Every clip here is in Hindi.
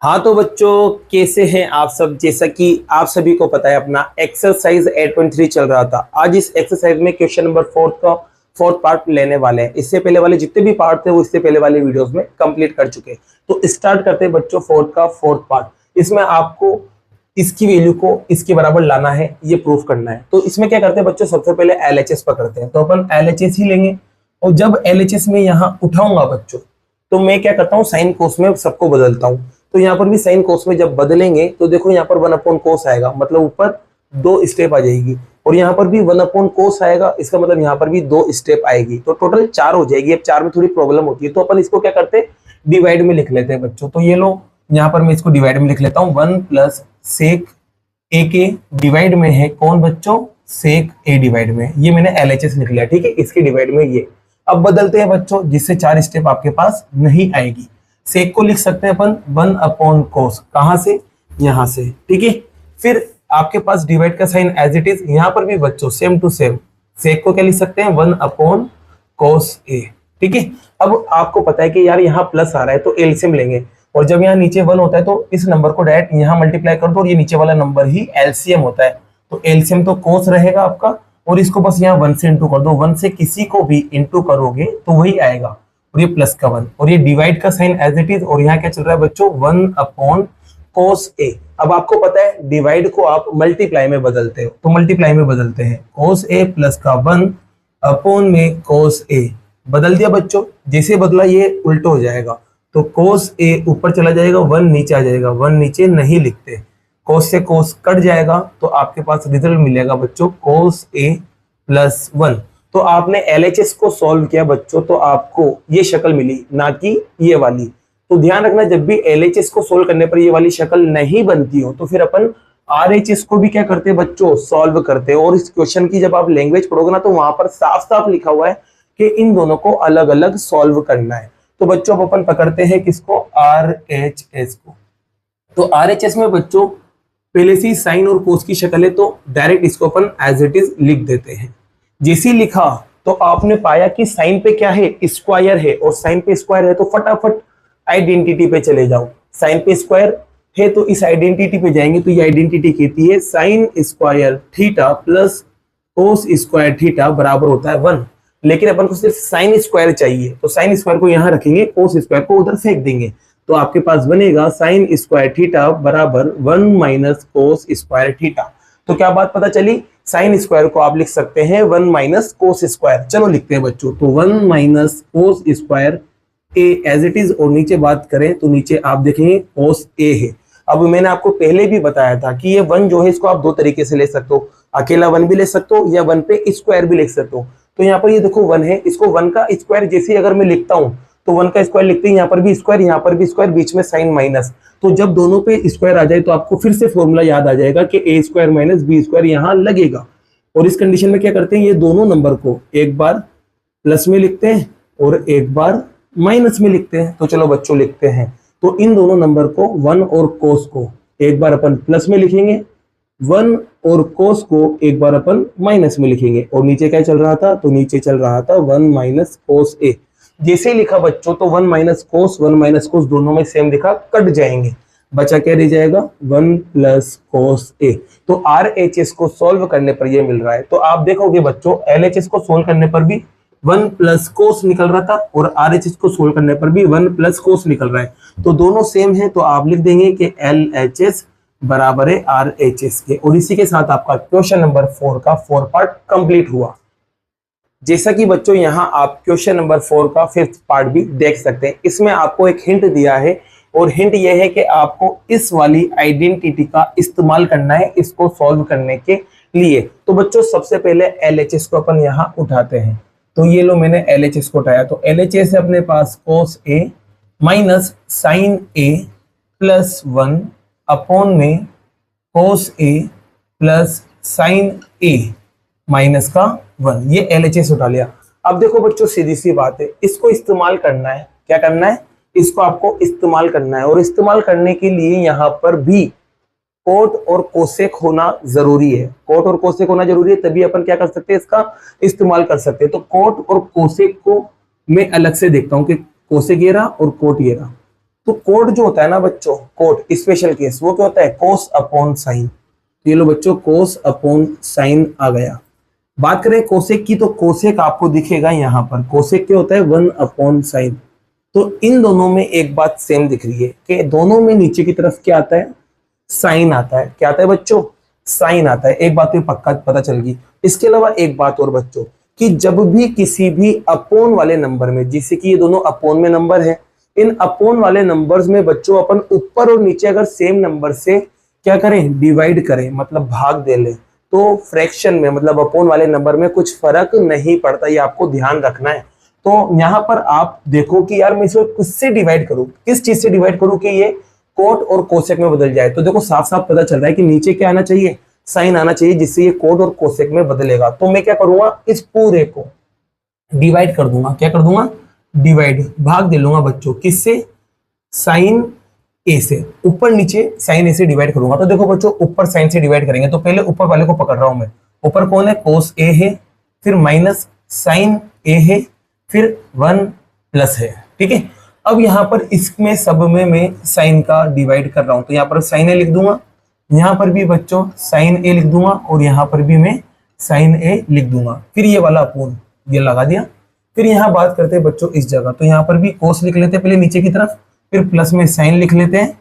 हाँ तो बच्चों, कैसे हैं आप सब। जैसा कि आप सभी को पता है, अपना एक्सरसाइज 8.3 चल रहा था। आज इस एक्सरसाइज में क्वेश्चन नंबर 4 पार्ट लेने वाले हैं। इससे पहले वाले जितने भी पार्ट थे वो इससे पहले वाले वीडियोस में कंप्लीट कर चुके हैं। तो स्टार्ट करते हैं बच्चों फोर्थ पार्ट। इसमें आपको इसकी वैल्यू को इसके बराबर लाना है, ये प्रूफ करना है। तो इसमें क्या करते हैं बच्चों, सबसे पहले एलएचएस पकड़ते हैं। तो अपन एलएचएस ही लेंगे, और जब एलएचएस में यहाँ उठाऊंगा बच्चों, तो मैं क्या करता हूँ, साइन कोस में सबको बदलता हूँ। तो यहाँ पर भी साइन कोस में जब बदलेंगे तो देखो यहाँ पर 1/कोस आएगा, मतलब ऊपर 2 स्टेप आ जाएगी, और यहाँ पर भी 1/कोस आएगा, इसका मतलब यहाँ पर भी 2 स्टेप आएगी। तो टोटल 4 हो जाएगी। अब 4 में थोड़ी प्रॉब्लम होती है, तो अपन इसको क्या करते हैं, डिवाइड में लिख लेते हैं बच्चों। तो ये लो, यहाँ पर मैं इसको डिवाइड में लिख लेता हूँ। 1 प्लस सेक ए के डिवाइड में है कौन बच्चों, सेक ए डिवाइड में, ये मैंने एलएचएस लिख लिया, ठीक है। इसके डिवाइड में ये अब बदलते हैं बच्चों, जिससे 4 स्टेप आपके पास नहीं आएगी। सेक को लिख सकते हैं अपन 1/कोस, कहां से, यहां से, ठीक है। फिर आपके पास डिवाइड का साइन एज इट इज, यहां पर भी बच्चों सेम टू सेम, सेक को क्या लिख सकते हैं 1/कोस ए, ठीक है। अब आपको पता है कि यार यहाँ प्लस आ रहा है तो एलसीएम लेंगे, और जब यहाँ नीचे 1 होता है तो इस नंबर को डायरेक्ट यहाँ मल्टीप्लाई कर दो, और ये नीचे वाला नंबर ही एलसीएम होता है। तो एलसीएम तो कोस रहेगा आपका, और इसको बस यहाँ 1 से इंटू कर दो। 1 से किसी को भी इंटू करोगे तो वही आएगा, और ये प्लस का 1, और ये डिवाइड का साइन एज इट इज, और यहाँ क्या चल रहा है बच्चों 1/कोस ए। अब आपको पता है डिवाइड को आप मल्टीप्लाई में बदलते हो, तो मल्टीप्लाई में बदलते हैं, कोस ए प्लस का 1 में कोस ए। बदल दिया बच्चों, जैसे बदला ये उल्टा हो जाएगा, तो कोस ए ऊपर चला जाएगा, 1 नीचे आ जाएगा। 1 नीचे नहीं लिखते, कोस से कोस कट जाएगा, तो आपके पास रिजल्ट मिलेगा बच्चों कोस ए प्लस 1। तो आपने एलएचएस को सॉल्व किया बच्चों, तो आपको ये शक्ल मिली, ना कि ये वाली। तो ध्यान रखना, जब भी एलएचएस को सोल्व करने पर ये वाली शक्ल नहीं बनती हो, तो फिर अपन आरएचएस को भी क्या करते हैं बच्चों, सॉल्व करते हैं। और इस क्वेश्चन की जब आप लैंग्वेज पढ़ोगे ना, तो वहां पर साफ साफ लिखा हुआ है कि इन दोनों को अलग अलग सॉल्व करना है। तो बच्चों अब अपन पकड़ते हैं किसको, आरएचएस को। तो आरएचएस में बच्चों पहले से ही साइन और कोस की शक्ल है, तो डायरेक्ट इसको अपन एज इट इज लिख देते हैं। जैसे लिखा तो आपने पाया कि साइन पे क्या है, स्क्वायर है, और साइन पे स्क्वायर है, तो फटाफट आइडेंटिटी पे चले जाओ। साइन पे स्क्वायर है तो इस आइडेंटिटी पे जाएंगे, तो ये आइडेंटिटी कहती है sine square theta plus cos square theta बराबर होता है 1। लेकिन अपन को सिर्फ साइन स्क्वायर चाहिए, तो साइन स्क्वायर को यहाँ रखेंगे, कोस स्क्वायर को उधर फेंक देंगे, तो आपके पास बनेगा साइन स्क्वायर थीटा बराबर 1 माइनस कोस स्क्वायर थीटा। तो क्या बात पता चली, साइन स्क्वायर को आप लिख सकते हैं 1 माइनस कोस स्क्वायर। चलो लिखते हैं बच्चों, तो 1 minus cos square A as it is, और नीचे बात करें तो नीचे आप देखेंगे कोस ए है। अब मैंने आपको पहले भी बताया था कि ये 1 जो है इसको आप 2 तरीके से ले सकते हो, अकेला 1 भी ले सकते हो, या 1 पे स्क्वायर भी लिख सकते हो। तो यहाँ पर ये देखो 1 है, इसको 1 का स्क्वायर जैसे अगर मैं लिखता हूँ, तो 1 का स्क्वायर लिखते हैं, यहाँ पर भी स्क्वायर, यहाँ पर भी स्क्वायर, बीच में साइन माइनस। तो जब दोनों पे स्क्वायर आ जाए तो आपको फिर से फॉर्मूला याद आ जाएगा कि ए स्क्वायर माइनस बी स्क्वायर यहाँ लगेगा। और इस कंडीशन में क्या करते हैं, ये दोनों नंबर को एक बार प्लस में लिखते हैं और एक बार माइनस में लिखते हैं। तो चलो बच्चों लिखते हैं, तो इन दोनों नंबर को 1 और कोस को एक बार अपन प्लस में लिखेंगे, 1 और कोस को एक बार अपन माइनस में लिखेंगे। और नीचे क्या चल रहा था, तो नीचे चल रहा था 1 माइनस कोस ए। जैसे ही लिखा बच्चों, तो 1 माइनस कोस दोनों में सेम लिखा, कट जाएंगे, बचा क्या रह जाएगा 1 प्लस कोस ए। तो आरएचएस को सोल्व करने पर ये मिल रहा है। तो आप देखोगे बच्चों, एलएचएस को सोल्व करने पर भी 1 प्लस कोस निकल रहा था, और आरएचएस को सोल्व करने पर भी 1 प्लस कोस निकल रहा है। तो दोनों सेम है, तो आप लिख देंगे कि एलएचएस बराबर है आरएचएस के। और इसी के साथ आपका क्वेश्चन नंबर 4 का 4 पार्ट कंप्लीट हुआ। जैसा कि बच्चों यहाँ आप क्वेश्चन नंबर 4 का 5th पार्ट भी देख सकते हैं। इसमें आपको एक हिंट दिया है, और हिंट यह है कि आपको इस वाली आइडेंटिटी का इस्तेमाल करना है इसको सॉल्व करने के लिए। तो बच्चों सबसे पहले एलएचएस को अपन यहाँ उठाते हैं। तो ये लो, मैंने एलएचएस को उठाया, तो एलएचएस है अपने पास कोस ए माइनस साइन ए प्लस 1 अपॉन में कोस ए प्लस साइन ए माइनस का 1, ये एलएचएस उठा लिया। अब देखो बच्चों, सीधी सी बात है, इसको इस्तेमाल करना है। क्या करना है, इसको आपको इस्तेमाल करना है। और इस्तेमाल करने के लिए यहाँ पर भी कोट और कोसेक होना जरूरी है। कोट और कोसेक होना जरूरी है, तभी अपन क्या कर सकते हैं, इसका इस्तेमाल कर सकते हैं। तो कोट और कोसेक को मैं अलग से देखता हूँ कि कोसेक ये रहा और कोट ये रहा। तो कोट जो होता है ना बच्चों, कोट स्पेशल केस, वो क्या होता है, कोस अपॉन साइन। तो ये लो बच्चों, कोस अपॉन साइन आ गया। बात करें कोसेक की, तो कोसेक आपको दिखेगा यहाँ पर, कोसेक क्या होता है, 1 अपॉन साइन। तो इन दोनों में एक बात सेम दिख रही है कि दोनों में नीचे की तरफ क्या आता है, साइन आता है। क्या आता है बच्चों, साइन आता है। एक बात तो पक्का पता चल गई। इसके अलावा एक बात और बच्चों, कि जब भी किसी भी अपोन वाले नंबर में, जैसे कि ये दोनों अपोन में नंबर है, इन अपोन वाले नंबर्स में बच्चों अपन ऊपर और नीचे अगर सेम नंबर से क्या करें, डिवाइड करें, मतलब भाग दे लें, तो फ्रैक्शन में मतलब अपोन वाले नंबर में कुछ फर्क नहीं पड़ता। ये आपको ध्यान रखना है। तो यहाँ पर आप देखो कि यार मैं इसको किससे डिवाइड करूं, किस चीज से डिवाइड करूं कि ये कोट और कोसेक में बदल जाए। तो देखो साफ साफ पता चल रहा है कि नीचे क्या आना चाहिए, साइन आना चाहिए, जिससे ये कोट और कोसेक में बदलेगा। तो मैं क्या करूंगा, इस पूरे को डिवाइड कर दूंगा। क्या कर दूंगा, डिवाइड, भाग दे लूंगा बच्चों, किससे, साइन ए से। ऊपर नीचे साइन ए से डिवाइड करूंगा। तो देखो बच्चों, ऊपर साइन से डिवाइड करेंगे तो पहले ऊपर वाले को पकड़ रहा हूं मैं। ऊपर कौन है, कोस ए है, फिर माइनस साइन ए है, फिर 1 प्लस है। ठीक है, अब यहाँ पर इसमें सब में मैं साइन का डिवाइड कर रहा हूं, तो यहाँ पर साइन ए लिख दूंगा, यहाँ पर भी बच्चों साइन ए लिख दूंगा, और यहाँ पर भी मैं साइन ए लिख दूंगा। फिर ये वाला अपोन ये लगा दिया। फिर यहाँ बात करते हैं बच्चों इस जगह, तो यहाँ पर भी कोस लिख लेते हैं पहले नीचे की तरफ, फिर प्लस में साइन लिख लेते हैं,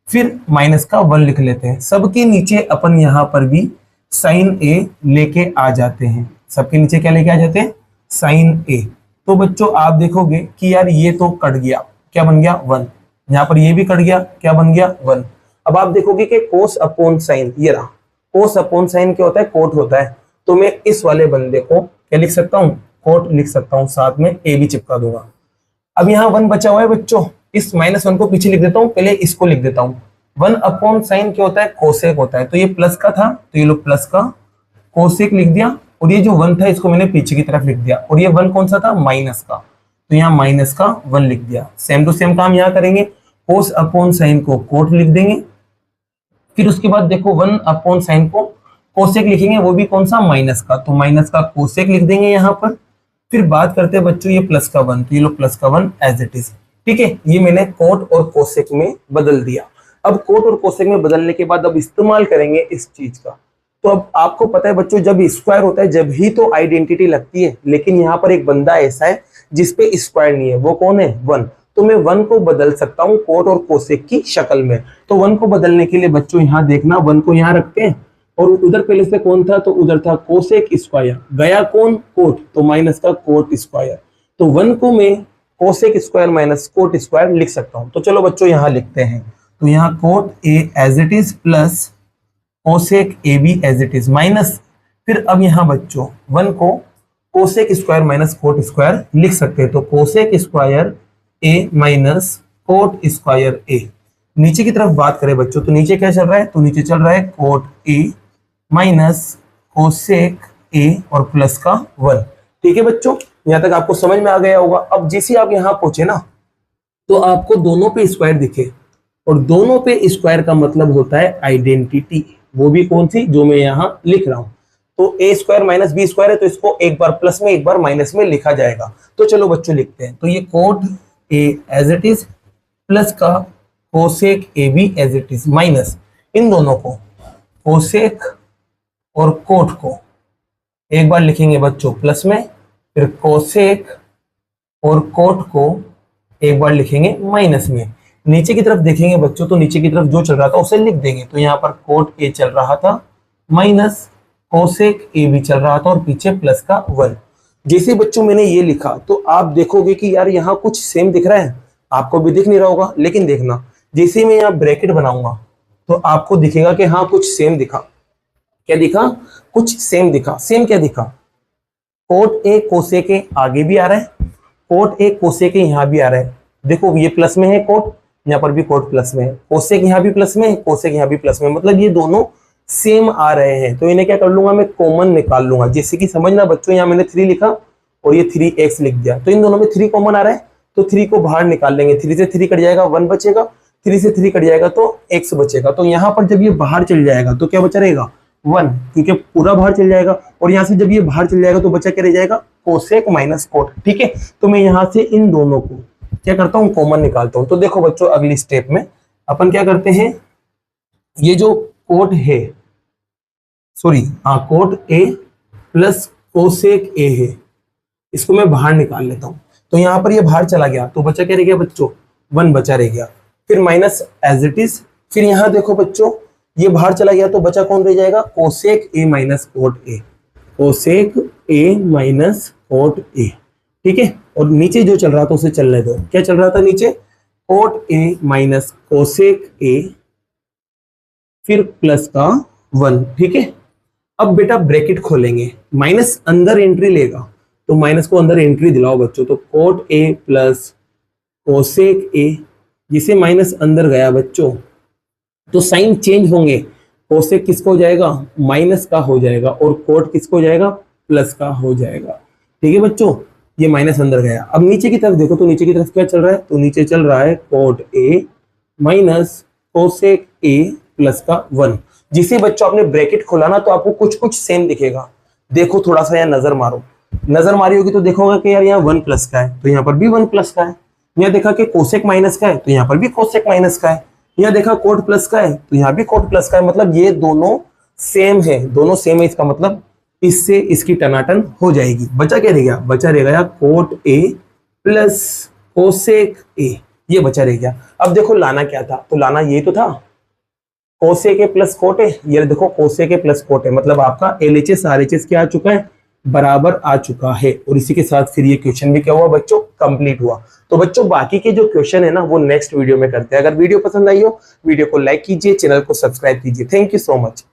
फिर माइनस का 1 लिख लेते हैं। सबके नीचे अपन यहाँ पर भी साइन ए लेके आ जाते हैं। सबके नीचे क्या लेके आ जाते हैं, साइन ए। तो बच्चों आप देखोगे कि यार ये तो कट गया, क्या बन गया, 1। यहाँ पर ये भी कट गया, क्या बन गया, 1। अब आप देखोगे कि कोस अपॉन साइन, ये रहा, कोस अपॉन साइन क्या होता है, कोट होता है। तो मैं इस वाले बंदे को क्या लिख सकता हूँ, कोट लिख सकता हूँ, साथ में ए भी चिपका दूंगा। अब यहाँ 1 बचा हुआ है बच्चों, इस -1 को पीछे लिख देता हूँ, पहले इसको लिख देता हूँ। 1 अपॉन साइन क्या होता है, कोसेक होता है। तो ये प्लस का था, तो ये लो प्लस का कोसेक लिख दिया, और ये जो 1 था इसको मैंने पीछे की तरफ लिख दिया, और ये 1 कौन सा था, माइनस का, तो यहाँ माइनस का 1 लिख दिया। सेम टू सेम काम यहाँ करेंगे, कोस अपॉन साइन को कोट लिख देंगे। फिर उसके बाद देखो 1 अपॉन साइन को कोसेक लिखेंगे, वो भी कौन सा, माइनस का, तो माइनस का कोसेक लिख देंगे यहाँ पर। फिर बात करते हैं बच्चों ये प्लस का 1, तो ये लो प्लस का 1 एज इट इज। ठीक है, ये मैंने कोट और कोसेक में बदल दिया। अब कोट और कोसेक में बदलने के बाद अब इस्तेमाल करेंगे इस चीज का। तो अब आपको पता है बच्चों, जब स्क्वायर होता है जब ही तो आइडेंटिटी लगती है, लेकिन यहाँ पर एक बंदा ऐसा है जिसपे स्क्वायर नहीं है, वो कौन है, 1। तो मैं 1 को बदल सकता हूँ कोट और कोसेक की शक्ल में। तो 1 को बदलने के लिए बच्चों यहाँ देखना, 1 को यहाँ रखते हैं, और उधर पहले से कौन था, तो उधर था कोसेक स्क्वायर, गया कौन, कोट, तो माइनस का कोट स्क्वायर। तो 1 को मैं cosec square minus cot square लिख सकता हूँ। तो चलो बच्चों यहाँ लिखते हैं, तो यहाँ cot A as it is plus cosec A B as it is minus, फिर अब यहाँ बच्चों 1 को cosec square minus cot square लिख सकते हैं। तो cosec square A minus cot square A. नीचे की तरफ बात करें बच्चों, तो नीचे क्या चल रहा है, तो नीचे चल रहा है कोट ए माइनस कोसेक ए और प्लस का 1। ठीक है बच्चों, यहाँ तक आपको समझ में आ गया होगा। अब जैसे आप यहाँ पहुंचे ना, तो आपको दोनों पे स्क्वायर दिखे, और दोनों पे स्क्वायर का मतलब होता है आइडेंटिटी, वो भी कौन सी, जो मैं यहाँ लिख रहा हूं। तो ए स्क्वायर माइनस बी स्क्वायर है, तो इसको एक बार प्लस में एक बार माइनस में लिखा जाएगा। तो चलो बच्चों लिखते हैं, तो ये cot A as it is plus का cosec A B as it is minus, इन दोनों को कोसेक और कोट को एक बार लिखेंगे बच्चों प्लस में, फिर कोसेक और कोट को एक बार लिखेंगे माइनस में। नीचे की तरफ देखेंगे बच्चों, तो नीचे की तरफ जो चल रहा था उसे लिख देंगे। तो यहाँ पर कोट ए चल रहा था माइनस कोसेक ए भी चल रहा था, और पीछे प्लस का 1। जैसे बच्चों मैंने ये लिखा, तो आप देखोगे कि यार यहाँ कुछ सेम दिख रहा है, आपको भी दिख नहीं रहा होगा, लेकिन देखना जैसे मैं यहाँ ब्रैकेट बनाऊंगा तो आपको दिखेगा कि हाँ कुछ सेम दिखा। क्या दिखा, कुछ सेम दिखा। सेम क्या दिखा, कोट ए कोसेक के आगे भी आ रहा है, कोट ए कोसेक के यहाँ भी आ रहा है। देखो ये प्लस में है कोट, यहाँ पर भी कोट प्लस में है, कोसेक यहाँ भी प्लस में है, कोसेक यहाँ भी प्लस में, मतलब ये दोनों सेम आ रहे हैं। तो इन्हें क्या कर लूंगा, मैं कॉमन निकाल लूंगा। जैसे कि समझना बच्चों, यहाँ मैंने 3 लिखा और ये 3x लिख दिया, तो इन दोनों में 3 कॉमन आ रहा है, तो 3 को बाहर निकाल लेंगे। 3 से 3 कट जाएगा, 1 बचेगा, 3 से 3 कट जाएगा तो x बचेगा। तो यहाँ पर जब ये बाहर चल जाएगा तो क्या बचा रहेगा, 1, क्योंकि पूरा बाहर चल जाएगा। और यहाँ से जब ये बाहर चल जाएगा तो बचा क्या रह जाएगा, कोसेक माइनस कोट। ठीक है, तो मैं यहाँ से इन दोनों को क्या करता हूँ, कॉमन निकालता हूँ। तो देखो बच्चों अगली स्टेप में अपन क्या करते हैं, ये जो कोट है, सॉरी हाँ, कोट ए प्लस कोसेक ए है, इसको मैं बाहर निकाल लेता हूं। तो यहां पर ये बाहर चला गया तो बचा क्या रह गया बच्चों, 1 बचा रह गया। फिर माइनस एज इट इज। फिर यहां देखो बच्चों ये बाहर चला गया तो बचा कौन रह जाएगा, cosec A minus cot A, cosec A minus cot A, ठीक है। और नीचे जो चल रहा था उसे चलने दो। क्या चल रहा था नीचे, कोट ए माइनस कोसेक ए, फिर प्लस का 1, ठीक है। अब बेटा ब्रैकेट खोलेंगे, माइनस अंदर एंट्री लेगा तो माइनस को अंदर एंट्री दिलाओ बच्चों। तो कोट ए प्लस कोसेक ए, जिसे माइनस अंदर गया बच्चों तो साइन चेंज होंगे, कोसेक किसको हो जाएगा, माइनस का हो जाएगा, और कोट किसको हो जाएगा, प्लस का हो जाएगा, ठीक है बच्चों। ये माइनस अंदर गया। अब नीचे की तरफ देखो तो नीचे की तरफ क्या चल रहा है, तो नीचे चल रहा है cot A minus cosec A plus का 1। जिसे बच्चों आपने ब्रैकेट खोला ना तो आपको कुछ कुछ सेम दिखेगा। देखो थोड़ा सा यहाँ नजर मारो, नजर मारी होगी तो देखोगे कि यार यहाँ 1 प्लस का है तो यहाँ पर भी 1 प्लस का है। यहाँ देखा कि कोसेक माइनस का है तो यहाँ पर भी कोसेक माइनस का है। यहाँ देखा कोट प्लस का है तो यहाँ भी कोट प्लस का है। मतलब ये दोनों सेम है, दोनों सेम है, इसका मतलब इससे इसकी टनाटन हो जाएगी। बचा क्या रह गया, बचा रह गया कोट ए प्लस कोसेक ए, ये बचा रह गया। अब देखो लाना क्या था, तो लाना ये तो था cosec A plus cot A, ये देखो cosec A plus cot A, मतलब आपका एलएचएस आरएचएस क्या आ चुका है, बराबर आ चुका है। और इसी के साथ फिर ये क्वेश्चन भी क्या हुआ बच्चों, कंप्लीट हुआ। तो बच्चों बाकी के जो क्वेश्चन है ना वो नेक्स्ट वीडियो में करते हैं। अगर वीडियो पसंद आई हो वीडियो को लाइक कीजिए, चैनल को सब्सक्राइब कीजिए। Thank you so much.